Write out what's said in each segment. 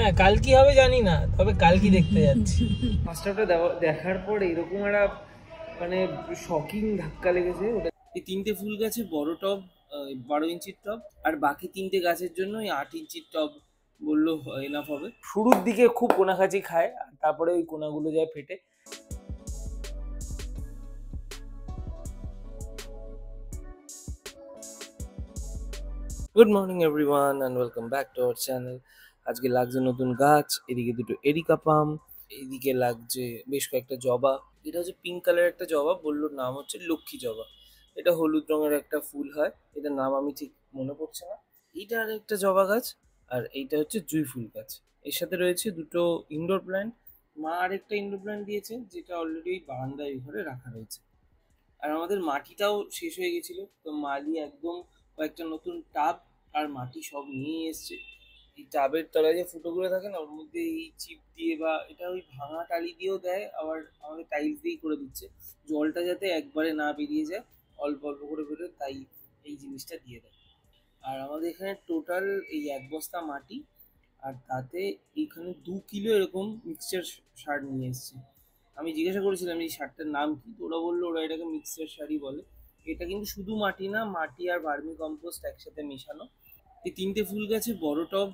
হ্যাঁ কাল কি হবে জানি না, তবে কাল কি দেখতে যাচ্ছি। ফার্স্ট হাফটা দেখার পর এরকম একটা মানে শকিং ধাক্কা লেগেছে। ওটা এই 3টে ফুল গাছে বড় টব 12 ইঞ্চির টব, আর বাকি 3টে গাছের জন্য ওই 8 ইঞ্চির টব বললো এনাফ হবে। শুরুর দিকে খুব কোনাখাচি খায়, আর তারপরে ওই কোনাগুলো যায় ফেটে। Good morning everyone and welcome back to our channel. আজকে লাগছে নতুন গাছ, এদিকে দুটো এরিকা পাম, এইদিকে লাগছে বেশ কয়েকটা জবা। এটা হচ্ছে পিঙ্ক কালারের একটা জবা, বললোর নাম হচ্ছে লক্ষ্মী জবা। এটা হলুদ রঙের একটা ফুল হয়, এটার নাম আমি ঠিক মনে পড়ছে না। এইটা আর একটা জবা গাছ, আর এইটা হচ্ছে জুঁই ফুল গাছ। এর সাথে রয়েছে দুটো ইনডোর প্ল্যান্ট। মা আরেকটা ইনডোর প্ল্যান্ট দিয়েছে, যেটা অলরেডি ওই বারান্দায় ঘরে রাখা রয়েছে। আর আমাদের মাটিটাও শেষ হয়ে গেছিলো, তো মালি একদম কয়েকটা নতুন টাব আর মাটি সব নিয়ে এসছে। এই টাবের তলায় যে ফুটোগুলো থাকে না, ওর মধ্যে এই চিপ দিয়ে বা এটা ওই ভাঙা টালি দিয়েও দেয়, আবার আমাদের টাইলস দিয়েই করে দিচ্ছে, জলটা যাতে একবারে না বেরিয়ে যায়, অল্প অল্প করে বেরোয়, তাই এই জিনিসটা দিয়ে দেয়। আর আমাদের এখানে টোটাল এই 1 বস্তা মাটি, আর তাতে এইখানে 2 কিলো এরকম মিক্সচার সার নিয়ে এসছে। আমি জিজ্ঞাসা করেছিলাম এই সারটার নাম কি, তো ওরা বললো ওরা এটাকে মিক্সচার সারই বলে। এটা কিন্তু শুধু মাটি না, মাটি আর ভার্মি কম্পোস্ট একসাথে মেশানো। এই 3টে ফুল গাছে বড় টব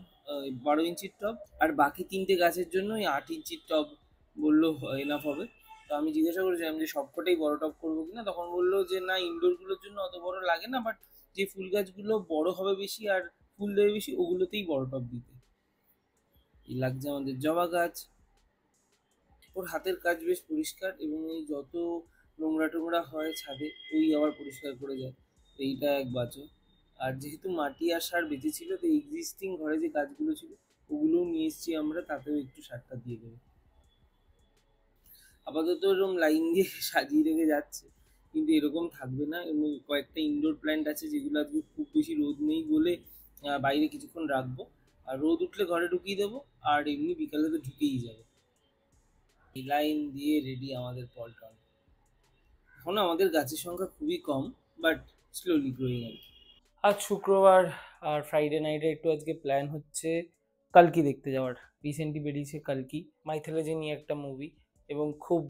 12 ইঞ্চির টব, আর বাকি 3টে গাছের জন্য ওই 8 ইঞ্চির টব বললো এনাফ হবে। তো আমি জিজ্ঞাসা করেছিলাম যে সবকটাই বড় টব করবো কিনা, তখন বললো যে না, ইনডোরগুলোর জন্য অত বড় লাগে না, বাট যে ফুল গাছগুলো বড় হবে বেশি আর ফুল দেবে বেশি, ওগুলোতেই বড় টব দিতে। এই লাগছে আমাদের জবা গাছ। ওর হাতের কাজ বেশ পরিষ্কার, এবং এই যত নোংরা টোংরা হয় ছাদে, ওই আবার পরিষ্কার করে যায়। এইটা এক বাঁচো। আর যেহেতু মাটি আর সার বেঁচে ছিল, তো এক্সিস্টিং ঘরে যে গাছগুলো ছিল ওগুলোও নিয়ে এসেছি আমরা, তাতেও একটু সারটা দিয়ে দেবো। আপাতত এরকম লাইন দিয়ে সাজিয়ে রেখে যাচ্ছে, কিন্তু এরকম থাকবে না। এবং কয়েকটা ইনডোর প্ল্যান্ট আছে যেগুলো আজকে খুব বেশি রোদ নেই বলে বাইরে কিছুক্ষণ রাখবো, আর রোদ উঠলে ঘরে ঢুকিয়ে দেবো, আর এমনি বিকালে তো ঢুকেই যাবে। এই লাইন দিয়ে রেডি আমাদের পল্টন। এখন আমাদের গাছের সংখ্যা খুবই কম, বাট স্লোলি গ্রোয়িং আর কি। আজ শুক্রবার, আর ফ্রাইডে নাইটে একটু আজকে প্ল্যান হচ্ছে কালকি দেখতে যাওয়ার। রিসেন্টলি বেরিয়েছে কালকি, মাইথোলজি নিয়ে একটা মুভি, এবং খুব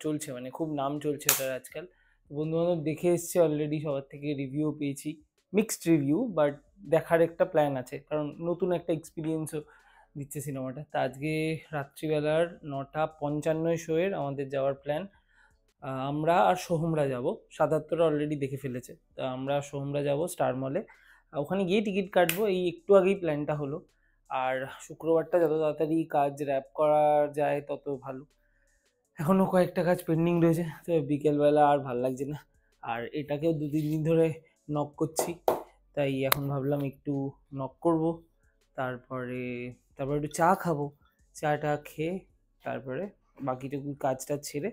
চলছে, মানে খুব নাম চলছে এটার আজকাল। বন্ধুবান্ধব দেখে এসছে অলরেডি, সবার থেকে রিভিউ পেয়েছি, মিক্সড রিভিউ, বাট দেখার একটা প্ল্যান আছে, কারণ নতুন একটা এক্সপিরিয়েন্সও দিচ্ছে সিনেমাটা। তা আজকে রাত্রিবেলার 9:55 শোয়ের আমাদের যাওয়ার প্ল্যান। আমরা আর সোহমরা যাব, 77 অলরেডি দেখে ফেলেছে, তা আমরা সোহমরা যাব স্টার মলে, ওখানে গিয়ে টিকিট কাটবো। এই একটু আগেই প্ল্যানটা হলো। আর শুক্রবারটা যত তাড়াতাড়ি কাজ র্যাপ করা যায় তত ভালো। এখনও কয়েকটা কাজ পেন্ডিং রয়েছে, তো বিকেলবেলা আর ভাল লাগছে না। আর এটাকেও 2-3 দিন ধরে নক করছি, তাই এখন ভাবলাম একটু নক করব, তারপরে একটু চা খাবো। চাটা খেয়ে তারপরে বাকিটুকু কাজটা ছেড়ে,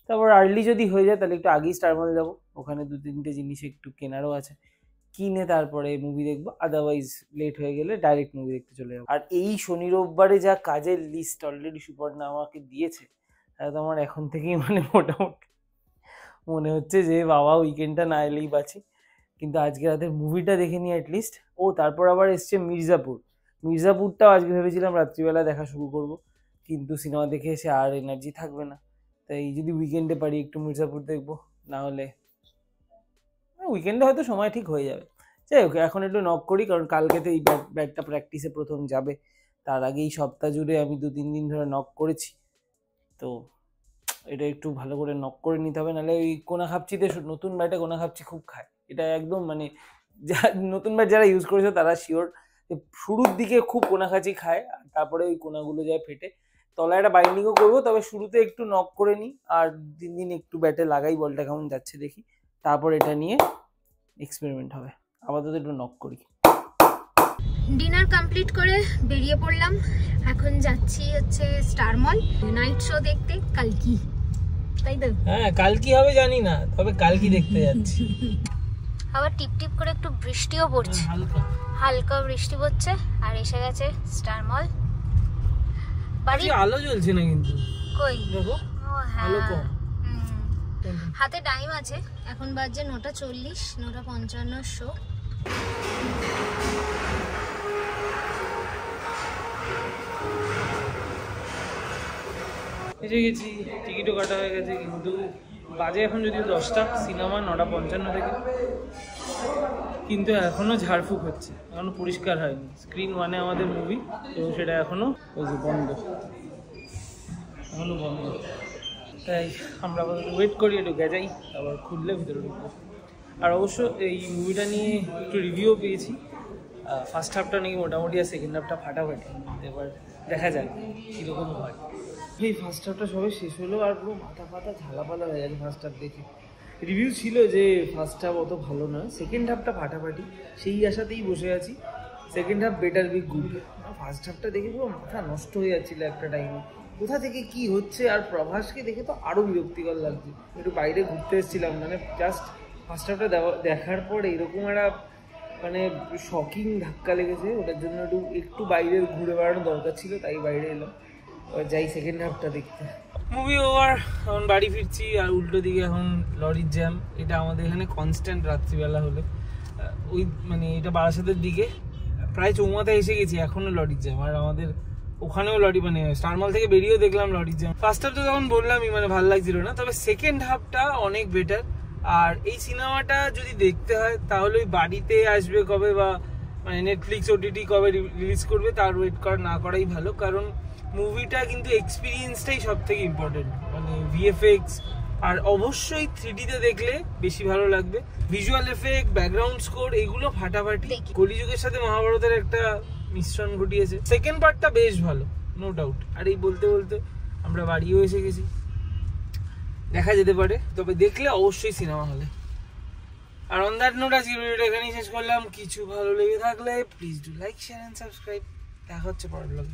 তারপর আর্লি যদি হয়ে যায় তাহলে একটু আগেই স্টার মলে যাবো, ওখানে 2-3টে জিনিস একটু কেনারও আছে, কিনে তারপরে মুভি দেখবো। আদারওয়াইজ লেট হয়ে গেলে ডাইরেক্ট মুভি দেখতে চলে যাবো। আর এই শনি রোববারে যা কাজের লিস্ট অলরেডি সুপর্ণা আমাকে দিয়েছে, তাহলে আমার এখন থেকেই মানে মোটামুটি মনে হচ্ছে যে বাবা উইকেন্ডটা না এলেই বাঁচি। কিন্তু আজকে রাতের মুভিটা দেখে নিই অ্যাটলিস্ট। ও তারপর আবার এসছে মির্জাপুরটাও আজকে ভেবেছিলাম রাত্রিবেলা দেখা শুরু করব, কিন্তু সিনেমা দেখে এসে আর এনার্জি থাকবে না, তাই যদি উইকেন্ডে পারি একটু মির্জাপুর দেখবো, না হলে উইকেন্ডে হয়তো সময় ঠিক হয়ে যাবে। যাই হোক, এখন একটু নক করি, কারণ কালকে তো এই ব্যাগটা প্র্যাকটিসে প্রথম যাবে। তার আগেই সপ্তাহ জুড়ে আমি 2-3 দিন ধরে নক করেছি, তো এটা একটু ভালো করে নক করে নিতে হবে, নাহলে ওই কোনা খাপচিতে, নতুন ব্যাটে কোনা খাপচি খুব খায়। এটা একদম মানে নতুন ব্যাট যারা ইউজ করেছে তারা শিওর, শুরুর দিকে খুব কোনাখাচি খায়, আর তারপরে ওই কোনাগুলো যায় ফেটে। তলায় একটা বাইন্ডিংও করবো, তবে শুরুতে একটু নক করে নিই, আর 3 দিন একটু ব্যাটে লাগাই, বলটা কেমন যাচ্ছে দেখি, তারপর এটা নিয়ে এক্সপেরিমেন্ট হবে। আপাতত একটু নক করি। ডিনার কমপ্লিট করে বেরিয়ে পড়লাম, এখন যাচ্ছি হচ্ছে স্টার মল নাইট শো দেখতে কালকি, তাই তো? হ্যাঁ কালকি হবে জানি না, তবে কালকি দেখতে যাচ্ছি। আবার টিপ টিপ করে একটু বৃষ্টিও পড়ছে, হালকা বৃষ্টি পড়ছে, আর এসে গেছে স্টার মল। বাড়ি আলো জ্বলছে না কিন্তু, কই দেখো আলো কম। হাতে টাইম আছে, এখন বাজে 9:40, 9:55 শো। এসে গেছি, টিকিটও কাটা হয়ে গেছে, কিন্তু বাজে এখন যদিও 10টা, সিনেমা 9:55 থেকে, কিন্তু এখনও ঝাড়ফুঁক হচ্ছে, এখনও পরিষ্কার হয়নি। স্ক্রিন 1-এ আমাদের মুভি, এবং সেটা এখনও ওই যে বন্ধ, এখনও বন্ধ। তাই আমরা ওয়েট করি, একটু গেজাই, আবার খুললে ভিতরে ঢুকবো। আর অবশ্য এই মুভিটা নিয়ে একটু রিভিউও পেয়েছি। ফার্স্ট হাফটা নাকি মোটামুটি, আর সেকেন্ড হাফটা ফাটাফাটি। এবার দেখা যাক কীরকম হয়। এই ফার্স্ট হাফটা সবে শেষ হলো, আর পুরো মাথা ফাতা ঝালাপালা হয়ে গেছে ফার্স্ট হাফ দেখে। রিভিউ ছিল যে ফার্স্ট হাফ অত ভালো নয়, সেকেন্ড হাফটা ফাটাফাটি, সেই আশাতেই বসে আছি। Second half better be good. First হাফটা দেখে পুরো মাথা নষ্ট হয়ে যাচ্ছিলো একটা টাইমে, কোথা থেকে কি হচ্ছে। আর প্রভাসকে দেখে তো আরও বিরক্তিকর লাগছে। একটু বাইরে ঘুরতে এসেছিলাম, মানে জাস্ট ফার্স্ট হাফটা দেখার পর এরকম একটা মানে শকিং ধাক্কা লেগেছে, ওটার জন্য একটু বাইরে ঘুরে বেড়ানো দরকার ছিল, তাই বাইরে এলাম। যাই সেকেন্ড হাফটা দেখতে। মুভি ওভার, এখন বাড়ি ফিরছি। আর উল্টো দিকে এখন লরির জ্যাম। এটা আমাদের এখানে কনস্ট্যান্ট রাত্রিবেলা হলে, ওই মানে এটা বারাসাতের দিকে, প্রায় চৌমাথায় এসে গেছি, এখনও লরির জ্যাম। আর আমাদের ওখানেও লরি, মানে স্টারমল থেকে বেরিয়েও দেখলাম লরির জ্যাম। ফার্স্ট হাফটা তখন বললামই মানে ভালো লাগছিল না, তবে সেকেন্ড হাফটা অনেক বেটার। আর এই সিনেমাটা যদি দেখতে হয় তাহলে ওই বাড়িতে আসবে কবে, বা মানে নেটফ্লিক্স ওটিটি কবে রিলিজ করবে তার ওয়েট করা না করাই ভালো। কারণ মুভিটা কিন্তু এক্সপিরিয়েন্সটাই সব থেকে ইম্পর্টেন্ট, মানে ভিএফএক্স। আর অবশ্যই 3Dতে দেখলে বেশি ভালো লাগবে। ভিজুয়াল এফেক্ট, ব্যাকগ্রাউন্ড স্কোর, এগুলো ফাটাফাটি। কলিযুগের সাথে মহাভারতের একটা মিশ্রণ ঘটিয়েছে। সেকেন্ড পার্টটা বেশ ভালো, নো ডাউট। আর এই বলতে বলতে আমরা বাড়িও এসে গেছি। দেখা যেতে পারে, তবে দেখলে অবশ্যই সিনেমা হলে। আর অন দ্যাট নোট আজকের ভিডিওটা এখানেই শেষ করলাম। কিছু ভালো লেগে থাকলে please do like, share and subscribe. দেখা হচ্ছে পরের ব্লগে।